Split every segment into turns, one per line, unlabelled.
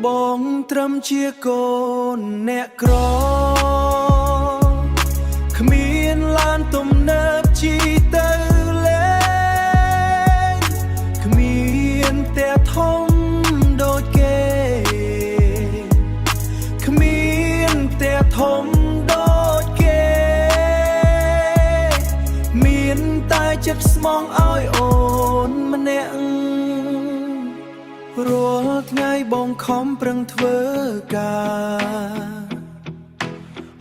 បងត្រឹមជាកូនអ្នកក្រគ្មានឡានទំនើបជិះទៅលេងគ្មានផ្ទះធំដូចគេគ្មានផ្ទះធំដូចគេមានតែចិត្តស្មងឲ្យអូនម្នាក់រាល់ថ្ងៃបងខំប្រឹងធ្វើការ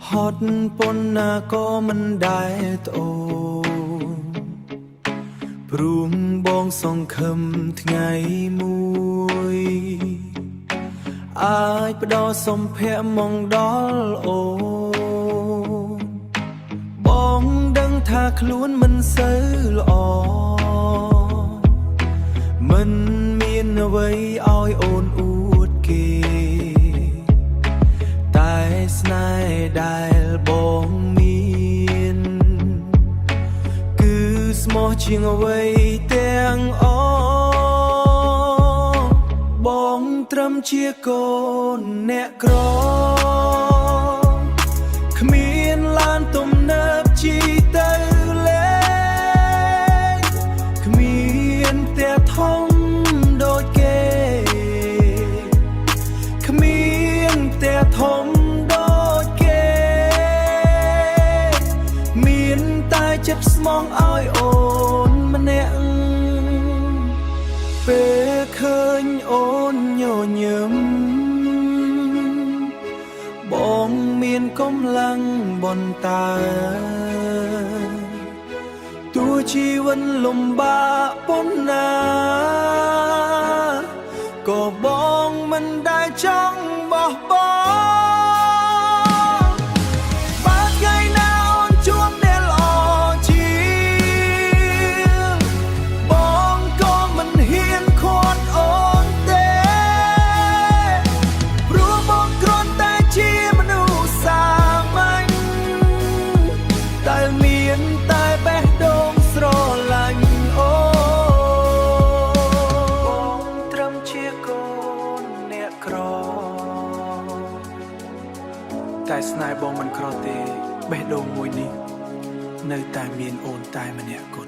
ហត់ប៉ុណ្ណាក៏មិនដែលត្អូញព្រមបងសង្ឃឹមថ្ងៃមួយអាចផ្ដោសំភៈមកដល់អូនបងដឹងថាខ្លួនមិនសូវល្អមិនមានអ្វីឲ្យអូនអួតគេតែស្នេហ៍ដែលបងមានគឺស្មោះជាងអ្វីទាំងអស់បងត្រឹមជាកូនអ្នកក្រគ្មានឡានទំនើបជិះទៅលេងគ្មានផ្ទះធំដូចគេគ្មានផ្ទះធំដូចគេមានតែចិត្តស្មងឲ្យអូនម្នាក់ពេលឃើញអូនញញឹមបងមានកម្លាំងបន្តើទោះជីវិតលំបាកប៉ុណ្ណាក៏បងមិនដែលចង់បោះបង់បើថ្ងៃណាអូនជួបអ្នកល្អជាងបងក៏មិនហ៊ានខាត់អូនទេព្រោះបងគ្រាន់តែជាមនុស្សសាមញ្ញដែលមានតែបេះដូងស្រឡាញ់អូបងត្រឹមជាកូនអ្នកក្រតែស្នេហ៍បងមិនក្រទេបេះដូងមួយនេះនៅតែមានអូនតែម្នាក់គត់